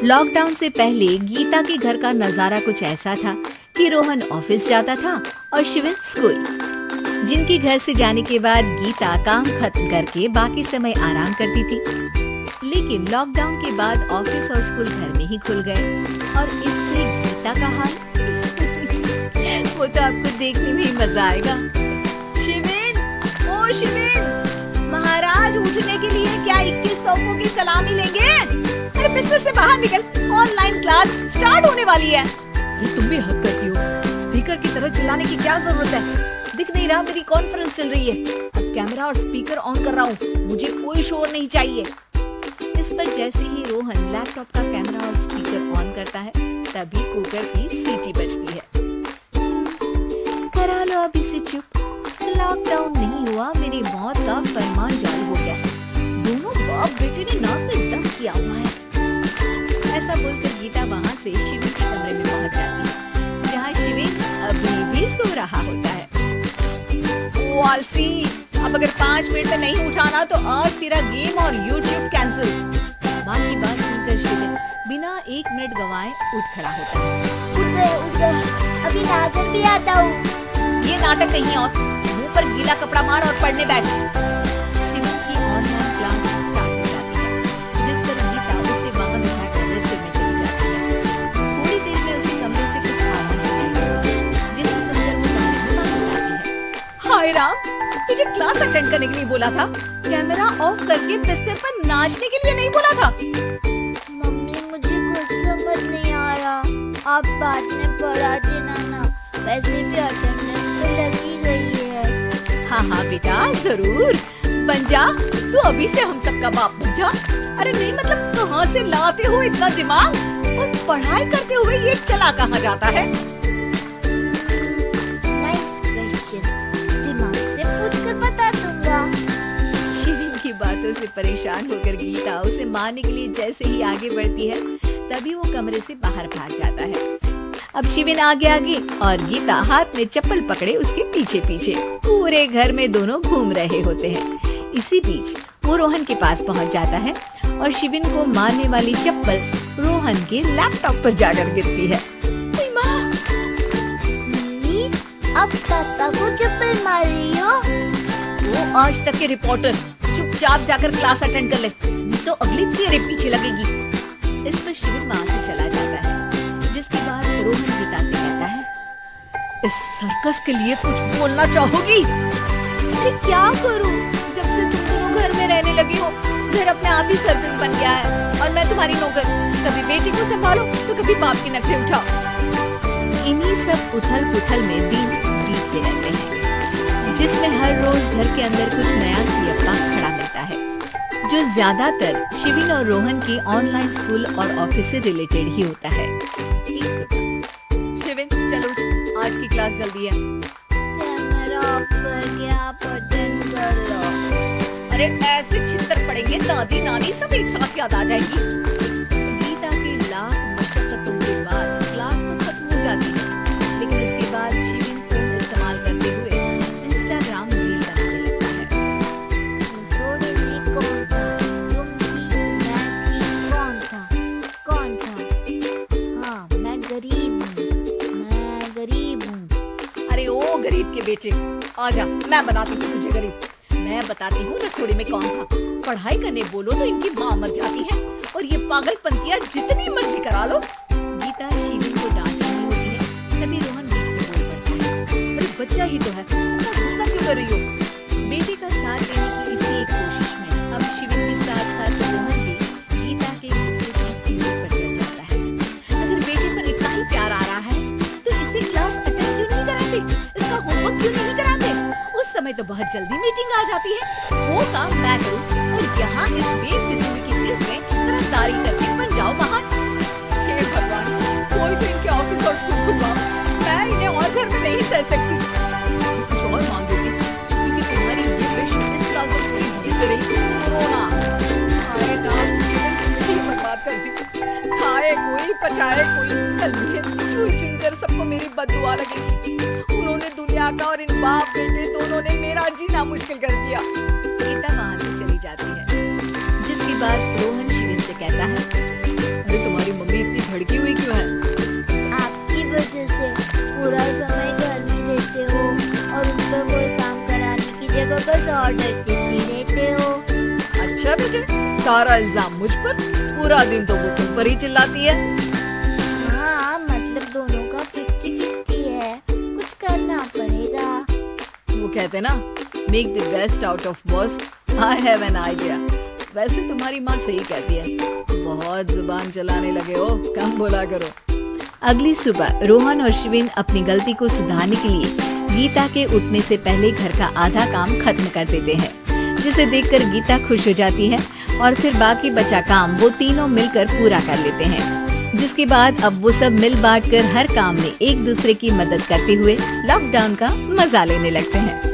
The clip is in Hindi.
लॉकडाउन से पहले गीता के घर का नजारा कुछ ऐसा था कि रोहन ऑफिस जाता था और शिविन स्कूल। जिनके घर से जाने के बाद गीता काम खत्म करके बाकी समय आराम करती थी। लेकिन लॉकडाउन के बाद ऑफिस और स्कूल घर में ही खुल गए और इससे गीता का हाल वो तो आपको देखने में ही मजा आएगा। शिविन, ओ शिविन, महाराज उठने के लिए क्या 21 तोपों की सलामी लेंगे? अरे बिस्तर से बाहर निकल, ऑनलाइन क्लास स्टार्ट होने वाली है। अरे तुम भी हद करती हो, स्पीकर की तरह चिल्लाने की क्या जरूरत है? दिख नहीं रहा मेरी कॉन्फ्रेंस चल रही है। अब कैमरा और स्पीकर ऑन कर रहा हूँ, मुझे कोई शोर नहीं चाहिए। इस पर जैसे ही रोहन लैपटॉप का कैमरा और स्पीकर ऑन करता है तभी कुकर की सीटी बजती है। करा लो अब इसे चुप, लॉकडाउन नहीं हुआ, मेरी मौत का फरमान जारी हो गया। दोनों बाप बेटे ने नाक में दम किया हुआ है। ऐसा बोलकर गीता वहाँ से शिविन के कमरे में पहुँच जाती है, जहाँ शिविन अभी भी सो रहा होता है। ओ आलसी, अब अगर 5 मिनट में नहीं उठाना तो आज तेरा गेम और यूट्यूब कैंसिल। बाकी बात सुनकर शिविन बिना 1 मिनट गवाए उठ खड़ा होता है। उठ गए, अभी नाटक भी आता हूँ। ये नाटक नहीं और मुंह पर गीला कपड़ा मार और पढ़ने बैठ। शिविन की ऑनलाइन क्लास स्टार्ट हो जाती है, जिस पर गीता उसे वहां बिठाकर रेस्टोरेंट में चली जाती है। थोड़ी देर में उसे कमरे से कुछ आवाज सुनाई, जिसे सुनकर वो कमरे में वापस आती है। हाय राम, तुझे क्लास अटेंड करने के लिए बोला था, कैमरा ऑफ करके बिस्तर पर नाचने के लिए नहीं बोला था। मम्मी मुझे कुछ समझ नहीं आ रहा, आप बाद में पढ़ा देना ना, वैसे भी अटेंडेंस तो लगी गई है। हाँ हाँ बेटा जरूर, बन जा तू अभी से हम सबका बाप बन जा। अरे नहीं मतलब कहाँ से लाते हो इतना दिमाग, और पढ़ाई करते हुए ये चला कहाँ जाता है? नाइस क्वेश्चन, दिमाग से पूछ कर बता दूंगा। शिविन की बातों से परेशान होकर गीता उसे मारने के लिए जैसे ही आगे बढ़ती है तभी वो कमरे से बाहर भाग जाता है। अब शिविन आगे आगे और गीता हाथ में चप्पल पकड़े उसके पीछे पीछे पूरे घर में दोनों घूम रहे होते हैं। इसी बीच वो रोहन के पास पहुंच जाता है और शिविन को मारने वाली चप्पल रोहन के लैपटॉप पर जाकर गिरती है। मम्मी, अब पापा को चप्पल मार रही हो? वो आज तक के रिपोर्टर, चुपचाप जाकर क्लास अटेंड कर ले, नहीं तो अगली तेरे पीछे लगेगी। इस पर शिविन वहाँ से चला जाता है, जिसके बाद रोहन गीता से कहता है, इस सर्कस के लिए कुछ बोलना चाहोगी? अरे क्या करूं, जब से तुम दोनों घर में रहने लगी हो, घर अपने आप ही सर्कस बन गया है और मैं तुम्हारी नौकर। कभी बेटी को संभालो तो कभी बाप की नखरे उठाओ। इन्हीं सब उथल पुथल में दिन बीतते रहते हैं, जिसमें हर रोज घर के अंदर कुछ नया सियप्पा खड़ा मिलता है, जो ज्यादातर शिविन और रोहन के ऑनलाइन स्कूल और ऑफिस से रिलेटेड ही होता है। शिविन चलो, आज की क्लास जल्दी है। कैमरा ऑफ करके आप अटेंड कर लो। अरे ऐसे छितर पड़ेंगे, दादी नानी सब एक साथ याद आ जाएगी। गीता की लाख मशक्कतों के बाद क्लास तो खत्म हो जाती है, लेकिन इसके बाद शिविन फोन इस्तेमाल करते हुए इंस्टाग्राम रील बनाने लगता है। सोने में कौन था? तुम थी, मैं थी, कौन था? कौन था? हाँ, मैं गरीब हूँ, मैं गरीब हूँ। अरे ओ गरीब के बेटे, आजा मैं बताती हूँ तुझे गरीब। मैं बताती हूँ रसोड़ी में कौन था। पढ़ाई करने बोलो तो इनकी माँ मर जाती है, और ये पागलपंतियाँ जितनी मर्जी करा लो। गीता शिविन को डांट रही होती है, तभी रोहन बीच में बोल पड़ता है, अरे बच्चा ही तो है, इतना गुस्सा क्यों कर रही हो? बेटे का साथ देने की इसी एक कोशिश में अब शिविन के साथ साथ रोहन भी गीता के गुस्से की सीढ़ी पर चढ़ जाता है। अगर बेटे पर इतना ही प्यार आ रहा है तो इसे क्लास अटेंड क्यों नहीं कराते, इसका होमवर्क क्यों नहीं कराते? उस समय तो बहुत जल्दी मीटिंग आ जाती है। वो काम मैं करूं और यहाँ इस बेफिजूल की चीज में तरफदारी करके बन जाओ महान। हे भगवान, कोई तो इनके ऑफिस और स्कूल खुलवाओ, मैं इन्हें और घर में नहीं सह सकती। कुछ और मांगोगी क्योंकि तुम्हारी ये विश इस साल तो पूरी होती रही। कोरोना खाए बर्बाद कर दी, खाए कोई पचाए कोई, कल चुन चुन कर सबको मेरी बददुआ लगेगी। उन्होंने दुनिया का और इन बाप बेटे दोनों ने मेरा जीना मुश्किल कर दिया। गीता वहाँ से चली जाती है, जिसके बाद रोहन शिविन से कहता है, अरे तुम्हारी सारा इल्जाम मुझ पर, पूरा दिन तो वो तुम पर ही चिल्लाती है। हाँ मतलब दोनों का 50-50 है, कुछ करना पड़ेगा। वो कहते ना, make the best out of worst. I have an idea. वैसे तुम्हारी माँ सही कहती है, बहुत जुबान चलाने लगे हो, कम बोला करो। अगली सुबह रोहन और शिविन अपनी गलती को सुधारने के लिए गीता के उठने से पहले घर का आधा काम खत्म कर देते हैं, जिसे देखकर गीता खुश हो जाती है और फिर बाकी बचा काम वो तीनों मिलकर पूरा कर लेते हैं। जिसके बाद अब वो सब मिल बांट कर हर काम में एक दूसरे की मदद करते हुए लॉकडाउन का मजा लेने लगते हैं।